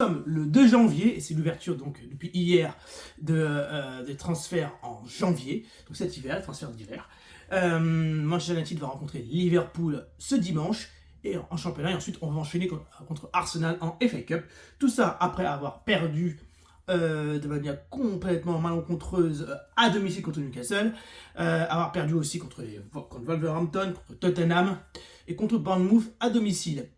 Sommes le 2 janvier, et c'est l'ouverture donc depuis hier des transferts en janvier, donc cet hiver, transferts d'hiver. Manchester United va rencontrer Liverpool ce dimanche et en championnat, et ensuite on va enchaîner contre Arsenal en FA Cup. Tout ça après avoir perdu de manière complètement malencontreuse à domicile contre Newcastle, avoir perdu aussi contre Wolverhampton, contre Tottenham et contre Bournemouth à domicile.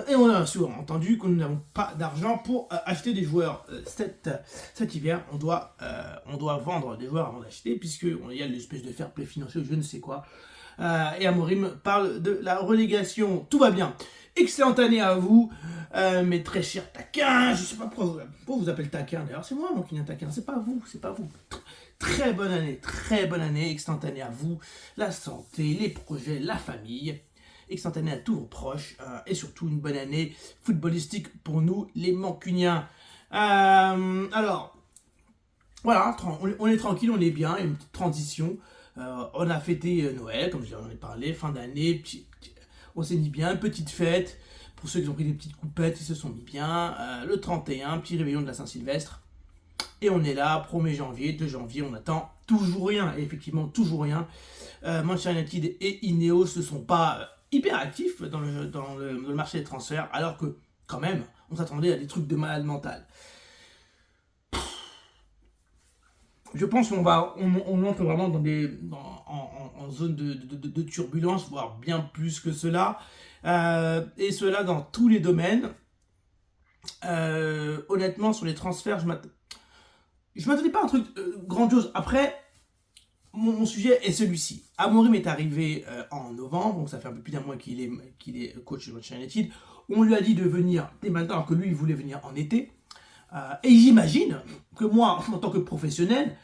Et on a souvent entendu que nous n'avons pas d'argent pour acheter des joueurs cet hiver. On doit vendre des joueurs avant d'acheter, puisqu'il y a l'espèce de fair play financier, je ne sais quoi. Et Amorim parle de la relégation. Tout va bien. Excellente année à vous, mes très chers taquins. Je ne sais pas pourquoi vous appelez taquin. D'ailleurs, c'est moi qui viens taquin. C'est pas vous. Très bonne année. Excellente année à vous. La santé, les projets, la famille. Excellente année à tous vos proches et surtout une bonne année footballistique pour nous les Mancuniens. Alors, voilà, on est tranquille, on est bien, une petite transition. On a fêté Noël, comme j'en ai parlé, fin d'année, on s'est mis bien, petite fête. Pour ceux qui ont pris des petites coupettes, ils se sont mis bien. Le 31, petit réveillon de la Saint-Sylvestre. Et on est là, 1er janvier, 2 janvier, on attend toujours rien, et effectivement toujours rien. Manchester United et Ineos ne sont pas hyper actifs dans le marché des transferts, alors que quand même, on s'attendait à des trucs de malade mental. Je pense qu'on entre vraiment en zone de turbulence, voire bien plus que cela, et cela dans tous les domaines. Honnêtement, sur les transferts, je m'attendais pas à un truc grandiose. Après, mon sujet est celui-ci. Amorim est arrivé en novembre, donc ça fait un peu plus d'un mois qu'il est coach de Manchester United. On lui a dit de venir dès maintenant, alors que lui, il voulait venir en été. Et j'imagine que moi, en tant que professionnel,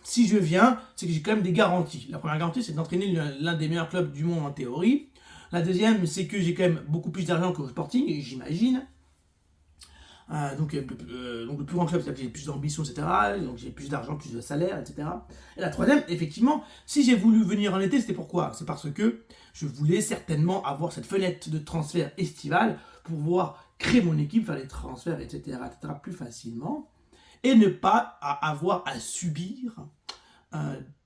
si je viens, c'est que j'ai quand même des garanties. La première garantie, c'est d'entraîner l'un des meilleurs clubs du monde en théorie. La deuxième, c'est que j'ai quand même beaucoup plus d'argent qu'au Sporting, j'imagine. Donc le plus grand club, c'est que j'ai plus d'ambition, etc. Donc j'ai plus d'argent, plus de salaire, etc. Et la troisième, effectivement, si j'ai voulu venir en été, c'était pourquoi? C'est parce que je voulais certainement avoir cette fenêtre de transfert estivale pour pouvoir créer mon équipe, faire les transferts, etc. plus facilement, et ne pas avoir à subir,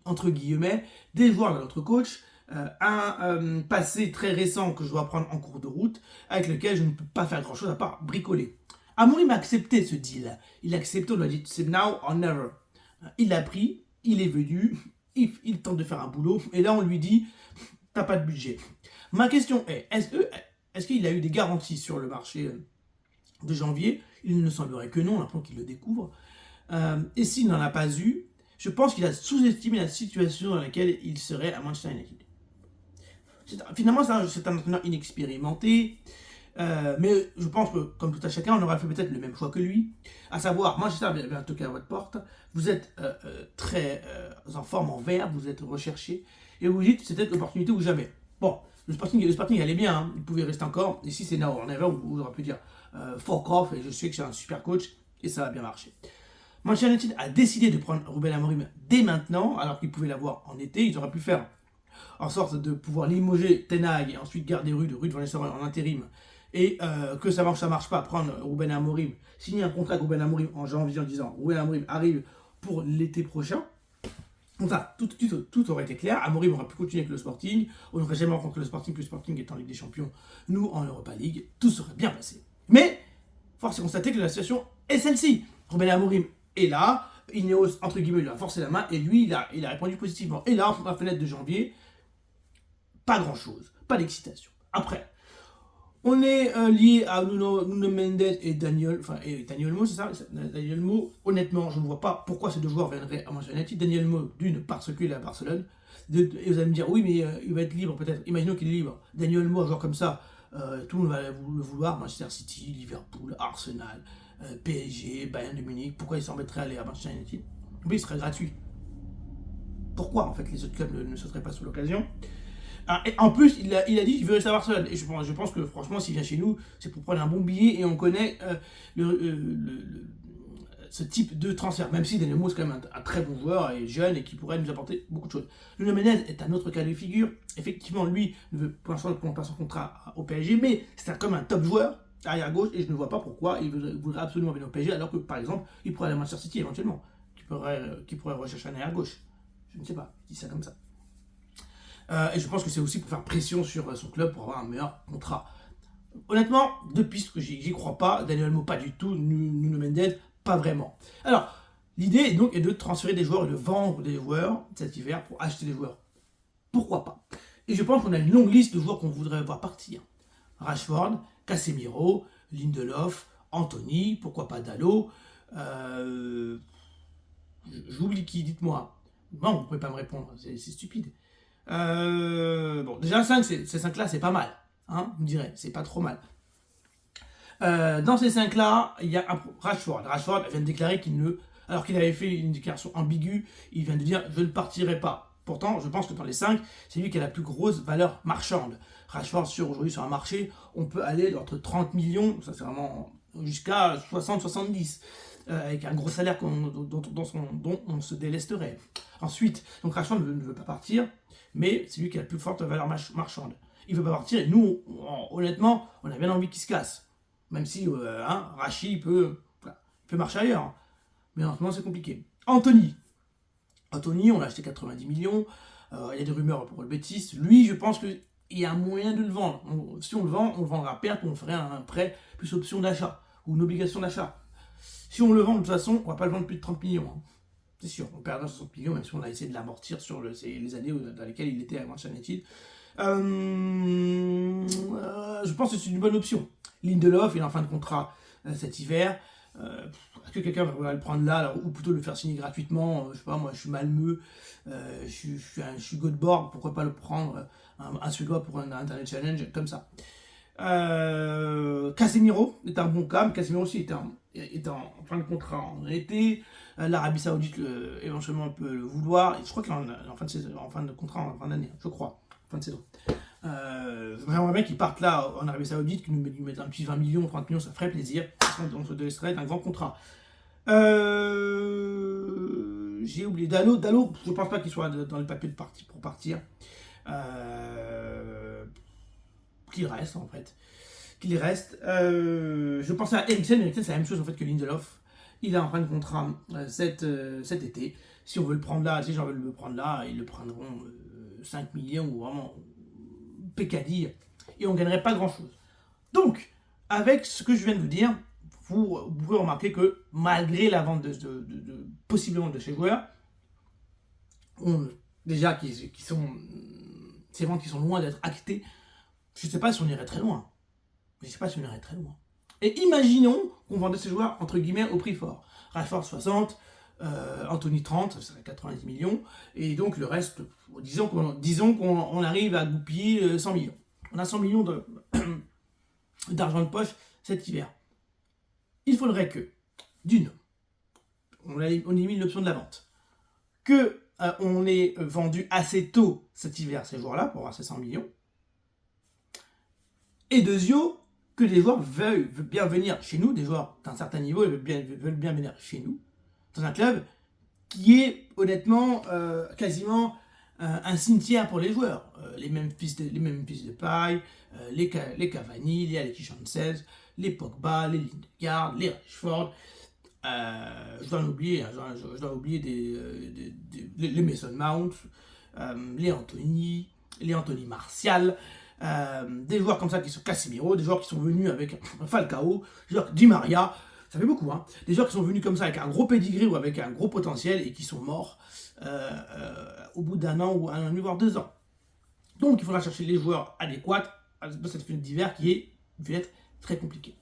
entre guillemets, des joueurs de notre coach, un passé très récent que je dois prendre en cours de route, avec lequel je ne peux pas faire grand-chose à part bricoler. Amorim a accepté ce deal. Il a accepté, on lui a dit c'est now or never. Il l'a pris, il est venu, il tente de faire un boulot, et là on lui dit t'as pas de budget. Ma question est, est-ce qu'il a eu des garanties sur le marché de janvier? Il ne semblerait que non, maintenant qu'il le découvre. Et s'il n'en a pas eu, je pense qu'il a sous-estimé la situation dans laquelle il serait à Manchester United. Finalement, c'est un entraîneur inexpérimenté. Mais je pense que, comme tout à chacun, on aurait fait peut-être le même choix que lui, à savoir, Manchester vient toquer à votre porte, vous êtes très en forme, en vert, vous êtes recherché, et vous vous dites, c'est peut-être l'opportunité ou jamais. Bon, le Sporting allait bien, hein, il pouvait rester encore, et si c'est now or never, vous aurez pu dire fuck off, et je sais que c'est un super coach, et ça va bien marcher. Manchester United a décidé de prendre Ruben Amorim dès maintenant, alors qu'il pouvait l'avoir en été, ils auraient pu faire en sorte de pouvoir limoger Ten Hag, et ensuite garder Ruud Van Nistelrooy en intérim, et que ça marche pas, prendre Ruben Amorim, signer un contrat avec Ruben Amorim en janvier en disant Ruben Amorim arrive pour l'été prochain. Donc ça, tout aurait été clair. Amorim aurait pu continuer avec le Sporting, on n'aurait jamais rencontré le Sporting, plus le Sporting est en Ligue des Champions, nous en Europa League, tout serait bien passé. Mais, force est de constater que la situation est celle-ci. Ruben Amorim est là, Ineos, entre guillemets, lui a forcé la main, et lui, il a répondu positivement. Et là, la fenêtre de janvier, pas grand-chose, pas d'excitation. Après, on est lié à Nuno Mendes et Daniel Mo, c'est ça? Daniel Mo, honnêtement, je ne vois pas pourquoi ces deux joueurs viendraient à Manchester United. Daniel Mo, d'une, parce qu'il est à Barcelone. Et vous allez me dire, oui, mais il va être libre peut-être. Imaginons qu'il est libre. Daniel Mo, un joueur comme ça, tout le monde va le vouloir. Manchester City, Liverpool, Arsenal, PSG, Bayern de Munich. Pourquoi il s'embêterait à aller à Manchester United? Oui, il serait gratuit. Pourquoi, en fait, les autres clubs ne sauteraient pas sur l'occasion? Et en plus, il a dit qu'il veut rester à Barcelone. Et je pense que franchement, s'il vient chez nous, c'est pour prendre un bon billet et on connaît ce type de transfert. Même si Daniel Mo est quand même un très bon joueur et jeune et qui pourrait nous apporter beaucoup de choses. Nuno Mendes est un autre cas de figure. Effectivement, lui ne veut pour l'instant pas son contrat au PSG, mais c'est comme un top joueur. arrière gauche et je ne vois pas pourquoi il voudrait absolument venir au PSG alors que par exemple il pourrait aller à Manchester City éventuellement, qui pourrait rechercher un arrière gauche. Je ne sais pas, je dis ça comme ça. Et je pense que c'est aussi pour faire pression sur son club pour avoir un meilleur contrat. Honnêtement, deux pistes que j'y crois pas. Daniel Olmo pas du tout, Nuno Mendes pas vraiment. Alors l'idée donc est de transférer des joueurs et de vendre des joueurs cet hiver pour acheter des joueurs. Pourquoi pas? Et je pense qu'on a une longue liste de joueurs qu'on voudrait voir partir. Rashford, Casemiro, Lindelof, Anthony, pourquoi pas Dalot. J'oublie qui, dites-moi. Non, vous ne pouvez pas me répondre, c'est stupide. Bon, déjà 5, ces 5-là, c'est pas mal. Hein, vous me direz, c'est pas trop mal. Dans ces 5-là, il y a Rashford. Rashford vient de déclarer qu'il ne... Alors qu'il avait fait une déclaration ambiguë, il vient de dire « je ne partirai pas ». Pourtant, je pense que dans les 5, c'est lui qui a la plus grosse valeur marchande. Rashford, aujourd'hui sur un marché, on peut aller entre 30 millions, ça c'est vraiment jusqu'à 60-70, avec un gros salaire dont on se délesterait. Ensuite, donc Rashford ne veut pas partir, mais c'est lui qui a la plus forte valeur marchande. Il ne veut pas partir et nous, honnêtement, on a bien envie qu'il se casse. Même si Rashi peut marcher ailleurs. Mais en ce moment, c'est compliqué. Anthony, on l'a acheté 90 millions. Il y a des rumeurs pour le Betis. Lui, je pense qu'il y a un moyen de le vendre. Si on le vend, on le vendra à perte ou on ferait un prêt plus option d'achat ou une obligation d'achat. Si on le vend, de toute façon, on ne va pas le vendre plus de 30 millions. Hein. C'est sûr, on perdra 60 millions, même si on a essayé de l'amortir sur les années dans lesquelles il était à Manchester United. Je pense que c'est une bonne option. Lindelof, il est en fin de contrat cet hiver. Est-ce que quelqu'un va le prendre là, alors, ou plutôt le faire signer gratuitement? Je sais pas, moi je suis Malmö, je suis Göteborg, pourquoi pas le prendre, un Suédois pour un Internet Challenge, comme ça. Casemiro est un bon cas, mais Casemiro aussi est en fin de contrat en été. L'Arabie Saoudite éventuellement peut le vouloir. Et je crois qu'il est en fin de contrat en fin d'année, je crois, fin de saison. J'aimerais bien qu'ils partent là en Arabie Saoudite, qu'ils nous mettent un petit 20 millions, 30 millions, ça ferait plaisir. On se délesterait d'un grand contrat. J'ai oublié Dalot, je pense pas qu'il soit dans le papier pour partir. Qu'il reste en fait. Je pensais à Eriksen, c'est la même chose en fait que Lindelof. Il est en fin de contrat cet été. Si on veut le prendre là, si j'en veux le prendre là, ils le prendront 5 millions ou vraiment pécadille. Et on ne gagnerait pas grand chose. Donc, avec ce que je viens de vous dire, vous pouvez remarquer que malgré la vente possiblement de ces joueurs, déjà ces ventes qui sont loin d'être actées, je ne sais pas si on irait très loin. Et imaginons qu'on vendait ces joueurs entre guillemets au prix fort. Rashford 60, Anthony 30, ça serait 90 millions. Et donc le reste, disons qu'on arrive à goupiller 100 millions. On a 100 millions d'argent de poche cet hiver. Il faudrait que, on élimine l'option de la vente, que on ait vendu assez tôt cet hiver ces joueurs-là pour avoir ces 100 millions. Et deuxièmement, que les joueurs veulent bien venir chez nous, des joueurs d'un certain niveau veulent bien venir chez nous, dans un club qui est honnêtement quasiment un cimetière pour les joueurs. Les mêmes fils de paille, les Cavani, les Alexis Sanchez, les Pogba, les Lindegaard, les Rashford. Je dois oublier les Mason Mount, les Anthony Martial. Des joueurs comme ça qui sont Casemiro, des joueurs qui sont venus avec Falcao, des joueurs Di Maria, ça fait beaucoup, hein. Des joueurs qui sont venus comme ça avec un gros pedigree ou avec un gros potentiel et qui sont morts au bout d'un an ou un an et demi, voire 2 ans. Donc il faudra chercher les joueurs adéquats dans cette fenêtre d'hiver qui va être très compliquée.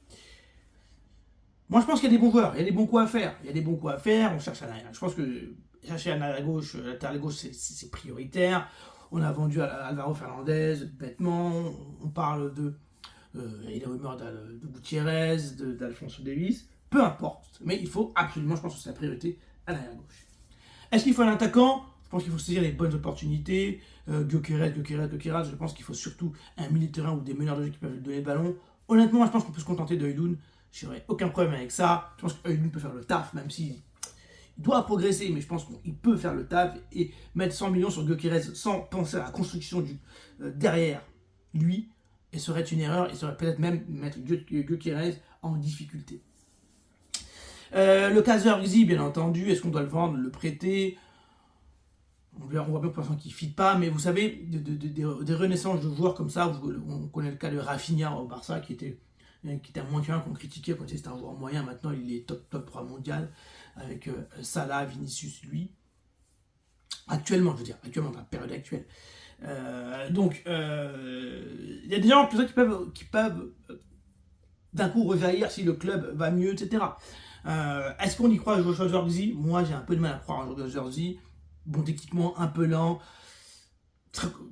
Moi je pense qu'il y a des bons joueurs, il y a des bons coups à faire, on cherche un arrière. Je pense que chercher un arrière gauche, latéral gauche c'est prioritaire. On a vendu Alvaro Fernandez, bêtement. On parle il y a des rumeurs de Gutiérrez, d'Alphonso Davies. Peu importe. Mais il faut absolument, je pense que c'est la priorité, à l'arrière gauche. Est-ce qu'il faut un attaquant? Je pense qu'il faut saisir les bonnes opportunités. Gyökeres, je pense qu'il faut surtout un milieu de terrain ou des meneurs de jeu qui peuvent lui donner le ballon. Honnêtement, je pense qu'on peut se contenter de Højlund. Je n'aurais aucun problème avec ça. Je pense que Højlund peut faire le taf, même si il doit progresser, mais je pense qu'il peut faire le taf et mettre 100 millions sur Gyökeres sans penser à la construction derrière lui. et serait une erreur, et serait peut-être même mettre Gyökeres en difficulté. Le cas Zirkzee, bien entendu, est-ce qu'on doit le vendre, le prêter? On voit bien pour l'instant qu'il ne fit pas, mais vous savez, des renaissances de joueurs comme ça, on connaît le cas de Rafinha au Barça, qui était un moins qu'un qu'on critiquait quand c'était un joueur moyen. Maintenant, il est top 3 mondial, avec Salah, Vinicius, lui. Actuellement, je veux dire, actuellement, dans la période actuelle. Donc, il y a des gens comme ça qui peuvent d'un coup rejaillir si le club va mieux, etc. Est-ce qu'on y croit à Joshua Zirkzee? Moi, j'ai un peu de mal à croire à Joshua Zirkzee. Bon, techniquement, un peu lent.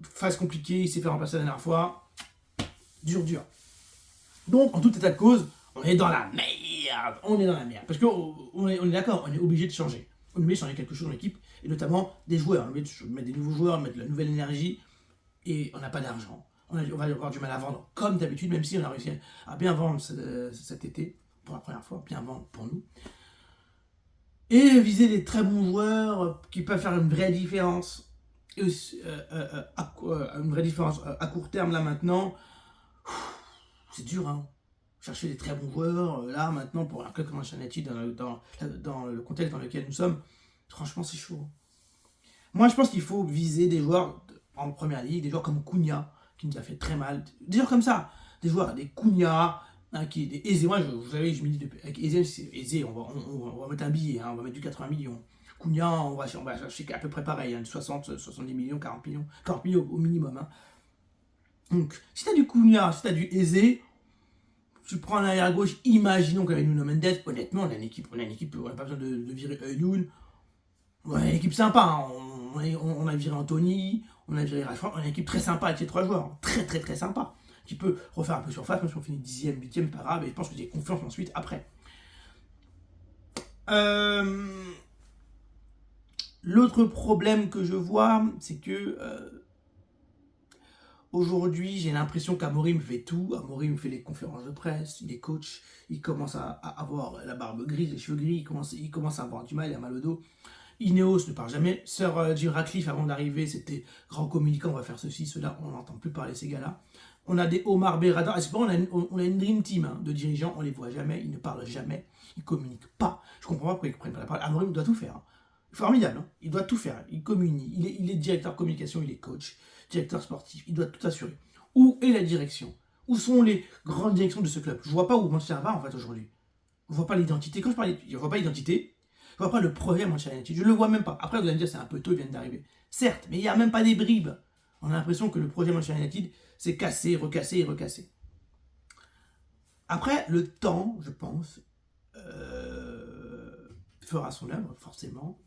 Phase compliquée, il s'est fait remplacer la dernière fois. Dur. Donc, en tout état de cause, on est dans la merde. On est dans la merde. Parce qu'on est d'accord, on est obligé de changer. On est obligé de changer quelque chose dans l'équipe, et notamment des joueurs. On est obligé de mettre des nouveaux joueurs, mettre de la nouvelle énergie, et on n'a pas d'argent. On va avoir du mal à vendre, comme d'habitude, même si on a réussi à bien vendre cet été, pour la première fois, bien vendre pour nous. Et viser des très bons joueurs qui peuvent faire une vraie différence. Et aussi, une vraie différence à court terme, là, maintenant. C'est dur, hein. Chercher des très bons joueurs, là, maintenant, pour un club comme Manchester United, dans le contexte dans lequel nous sommes, franchement, c'est chaud. Moi, je pense qu'il faut viser des joueurs en première ligue, des joueurs comme Cunha, qui nous a fait très mal. Des joueurs comme ça, des joueurs, des Cunha, des Eze. Moi, vous savez, je me dis, avec Eze, on va mettre un billet, hein, on va mettre du 80 millions. Cunha, on va chercher à peu près pareil, hein, 60, 70 millions, 40 millions, 40 millions au minimum. Hein. Donc, si tu as du Cunha, si tu as du Eze, tu prends un arrière gauche, imaginons qu'avec Nuno Mendes, honnêtement, on a une équipe, on n'a pas besoin de virer Youn. On a une équipe sympa, hein. On a viré Anthony, on a viré Rashford, on a une équipe très sympa avec ces 3 joueurs, hein. Très sympa, qui peut refaire un peu surface, même si on finit 10e, 8e, pas grave, et je pense que j'ai confiance ensuite après. L'autre problème que je vois, c'est que aujourd'hui, j'ai l'impression qu'Amorim fait tout. Amorim fait les conférences de presse, il est coach, il commence à avoir la barbe grise, les cheveux gris, il commence à avoir du mal, il a mal au dos. Ineos ne parle jamais. Sir Jim Ratcliffe, avant d'arriver, c'était grand communicant, on va faire ceci, cela, on n'entend plus parler ces gars-là. On a des Omar Berrada, on a une dream team, hein, de dirigeants, on les voit jamais, ils ne parlent jamais, ils communiquent pas. Je comprends pas pourquoi ils ne prennent pas la parole. Amorim doit tout faire. Hein. Formidable, hein. Il doit tout faire. Il communique, il est directeur de communication, il est coach, directeur sportif, il doit tout assurer. Où est la direction? Où sont les grandes directions de ce club? Je vois pas où Manchester va en fait aujourd'hui. Je vois pas l'identité. Quand je vois pas l'identité, je vois pas le projet Manchester United. Je le vois même pas. Après, vous allez me dire c'est un peu tôt, il vient d'arriver. Certes, mais il n'y a même pas des bribes. On a l'impression que le projet Manchester United s'est cassé, recassé et recassé. Après, le temps, je pense, fera son œuvre, forcément.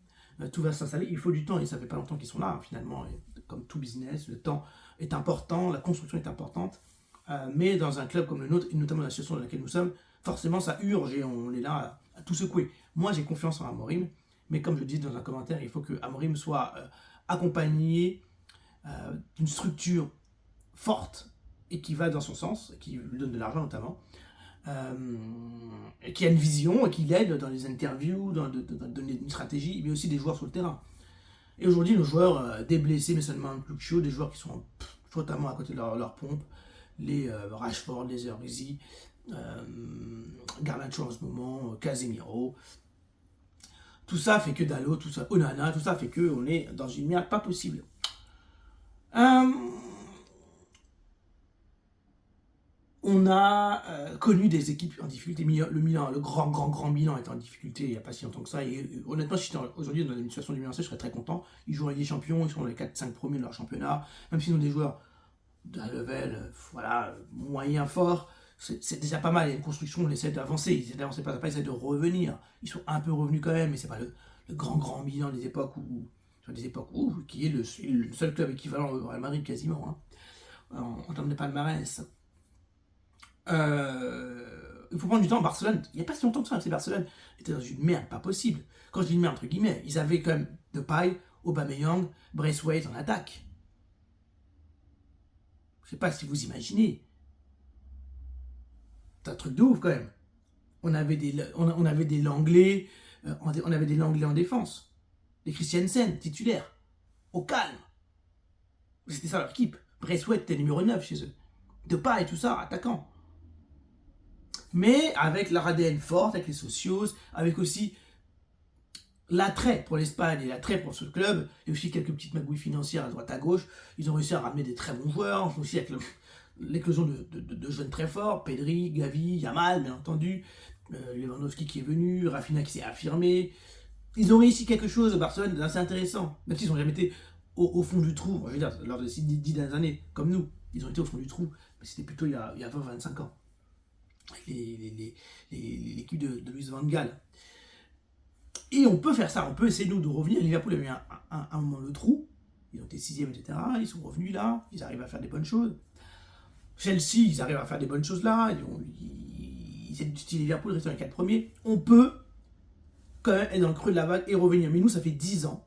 Tout va s'installer. Il faut du temps et ça fait pas longtemps qu'ils sont là, hein, finalement. Et comme tout business, le temps est important, la construction est importante. Mais dans un club comme le nôtre, et notamment la situation dans laquelle nous sommes, forcément ça urge et on est là à tout secouer. Moi j'ai confiance en Amorim, mais comme je dis dans un commentaire, il faut que Amorim soit accompagné d'une structure forte et qui va dans son sens, qui lui donne de l'argent notamment, qui a une vision et qui l'aide dans les interviews, dans donner une stratégie, mais aussi des joueurs sur le terrain. Et aujourd'hui, nos joueurs, des blessés, mais seulement un plus chaud, des joueurs qui sont totalement à côté de leur pompe, les Rashford, les Zirkzee, Garnacho en ce moment, Casemiro. Tout ça fait que Dalot, tout ça, Onana, tout ça fait que on est dans une merde pas possible. On a connu des équipes en difficulté. Le Milan, le grand Milan est en difficulté il n'y a pas si longtemps que ça. Et honnêtement, si j'étais aujourd'hui dans la situation du Milan, je serais très content. Ils jouent avec des champions, ils sont dans les 4-5 premiers de leur championnat. Même s'ils ont des joueurs d'un level moyen fort, c'est déjà pas mal. Il y a une construction, on essaie d'avancer. Ils essaient d'avancer pas à pas, ils essaient de revenir. Ils sont un peu revenus quand même, mais c'est pas le grand Milan des époques qui est le seul club équivalent au Real Madrid quasiment, hein, en termes de palmarès. Il faut prendre du temps. Barcelone, il n'y a pas si longtemps que ça, c'est Barcelone était dans une merde pas possible. Quand je dis une merde entre guillemets, ils avaient quand même Depay, Aubameyang, Braithwaite en attaque. Je sais pas si vous imaginez. C'est un truc de ouf quand même. On avait des Langlais, on avait des Langlais en défense, des Christiansen titulaires, au calme. C'était ça leur équipe. Braithwaite était numéro 9 chez eux. Depay et tout ça, attaquant. Mais avec leur ADN forte, avec les socios, avec aussi l'attrait pour l'Espagne et l'attrait pour ce club, et aussi quelques petites magouilles financières à droite à gauche, ils ont réussi à ramener des très bons joueurs, aussi avec l'éclosion de jeunes très forts, Pedri, Gavi, Yamal, bien entendu, Lewandowski qui est venu, Rafinha qui s'est affirmé. Ils ont réussi quelque chose au Barcelone d'assez intéressant, même s'ils n'ont jamais été au fond du trou, je veux dire, lors de ces 10 dernières années, comme nous. Ils ont été au fond du trou, mais c'était plutôt il y a 20-25 ans, avec l'équipe de Luis Van Gaal. Et on peut faire ça, on peut essayer nous de revenir. Liverpool a eu un moment le trou, ils ont été 6e, etc. Ils sont revenus là, ils arrivent à faire des bonnes choses. Chelsea, ils arrivent à faire des bonnes choses là. Si Liverpool reste dans les 4 premiers, on peut quand même être dans le creux de la vague et revenir. Mais nous, ça fait 10 ans.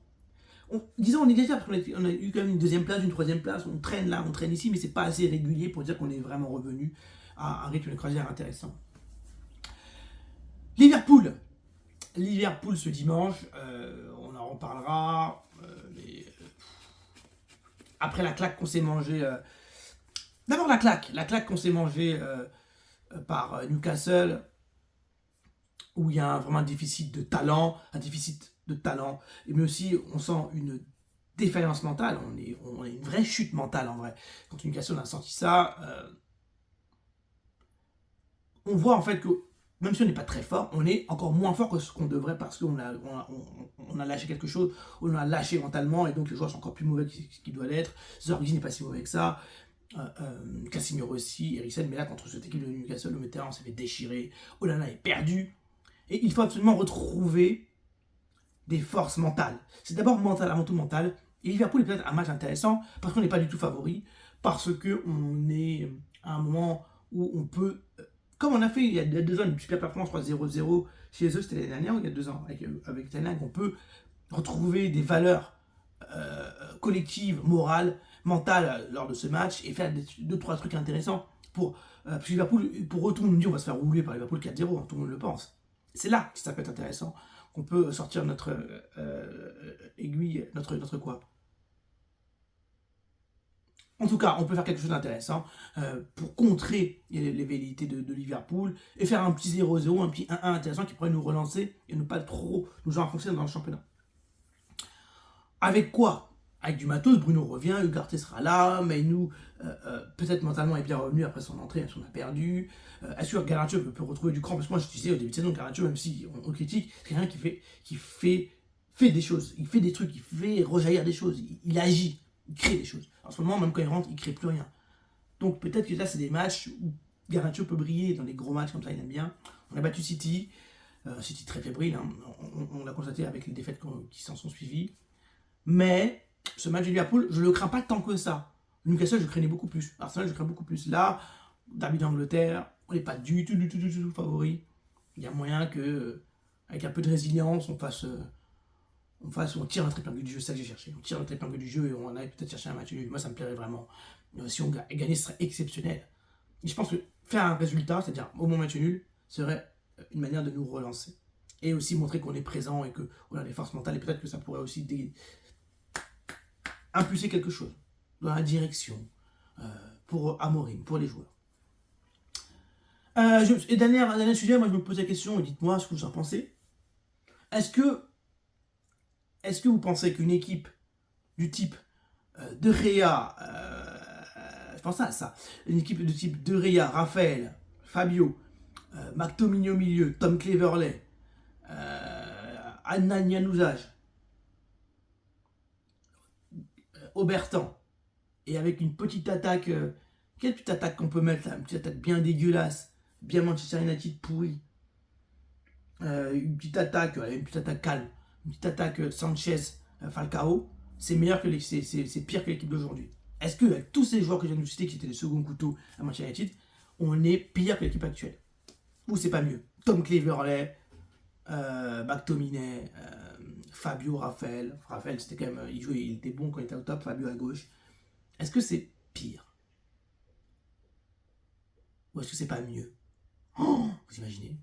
10 ans, on est déjà, parce qu'on a eu quand même une 2e place, une 3e place. On traîne là, on traîne ici, mais c'est pas assez régulier pour dire qu'on est vraiment revenu à un rythme de croisière intéressant. Liverpool ce dimanche, on en reparlera. Après la claque qu'on s'est mangée. D'abord la claque qu'on s'est mangée par Newcastle, où il y a vraiment un déficit de talent, mais aussi on sent une défaillance mentale, on a une vraie chute mentale en vrai. Quand Newcastle a senti ça, on voit en fait que même si on n'est pas très fort, on est encore moins fort que ce qu'on devrait parce qu'on a lâché quelque chose, on a lâché mentalement et donc les joueurs sont encore plus mauvais que ce qu'ils doivent l'être. Zorgi n'est pas si mauvais que ça. Casemiro aussi, Eriksen, mais là contre cette équipe de Newcastle, le Mitterrand s'est fait déchirer, Onana est perdu, et il faut absolument retrouver des forces mentales. C'est d'abord mental, avant tout mental, et Liverpool est peut-être un match intéressant, parce qu'on n'est pas du tout favori, parce qu'on est à un moment où on peut, comme on a fait il y a 2 ans, une super performance 3-0-0 chez eux, c'était l'année dernière ou il y a 2 ans, avec Ten Hag, on peut retrouver des valeurs collectives, morales, mentale lors de ce match et faire 2-3 trucs intéressants parce que Liverpool, pour eux, tout le monde dit on va se faire rouler par Liverpool 4-0, hein, tout le monde le pense. C'est là que ça peut être intéressant, qu'on peut sortir notre aiguille, notre quoi. En tout cas, on peut faire quelque chose d'intéressant pour contrer les velléités de Liverpool et faire un petit 0-0, un petit 1-1 intéressant qui pourrait nous relancer et ne pas trop nous enfoncer dans le championnat. Avec quoi? Avec du matos, Bruno revient, Ugarte sera là, Mainu, peut-être mentalement est bien revenu après son entrée, on a perdu. Est-ce que Garnacho peut retrouver du cran? Parce que moi je disais au début de saison, Garnacho, même si on critique, c'est quelqu'un qui fait des choses, il fait des trucs, il fait rejaillir des choses, il agit, il crée des choses. En ce moment, même quand il rentre, il crée plus rien. Donc peut-être que là, c'est des matchs où Garnacho peut briller dans des gros matchs comme ça, il aime bien. On a battu City, City très fébrile, hein. On l'a constaté avec les défaites qui s'en sont suivies. Mais ce match de Liverpool, je ne le crains pas tant que ça. Newcastle, je craignais beaucoup plus. Arsenal, je crains beaucoup plus. Là, derby d'Angleterre, on n'est pas du tout favori. Il y a moyen que, avec un peu de résilience, on tire notre épingle du jeu. C'est ça que j'ai cherché. On tire notre épingle du jeu et on aille peut-être chercher un match nul. Moi, ça me plairait vraiment. Si on gagnait, ce serait exceptionnel. Et je pense que faire un résultat, c'est-à-dire au moins match nul, serait une manière de nous relancer. Et aussi montrer qu'on est présent et qu'on a des forces mentales. Et peut-être que ça pourrait aussi impulser quelque chose dans la direction pour Amorim, pour les joueurs. Et dernier sujet, moi je me pose la question, et dites-moi ce que vous en pensez. Est-ce que vous pensez qu'une équipe du type De Gea, je pense à ça, une équipe de type De Gea, Raphaël, Fabio, McTominay au milieu, Tom Cleverley, Adnan Januzaj, Obertan, et avec une petite attaque, quelle petite attaque qu'on peut mettre là, une petite attaque bien dégueulasse, bien Manchester United pourri, une petite attaque calme, une petite attaque Sanchez, Falcao, c'est meilleur que c'est pire que l'équipe d'aujourd'hui. Est-ce que avec tous ces joueurs que je viens de citer qui étaient les seconds couteaux à Manchester United, on est pire que l'équipe actuelle? Ou c'est pas mieux? Tom Cleverley, McTominay, Fabio, Raphaël, c'était quand même, il était bon quand il était au top, Fabio à gauche. Est-ce que c'est pire? Ou est-ce que c'est pas mieux? Oh, vous imaginez?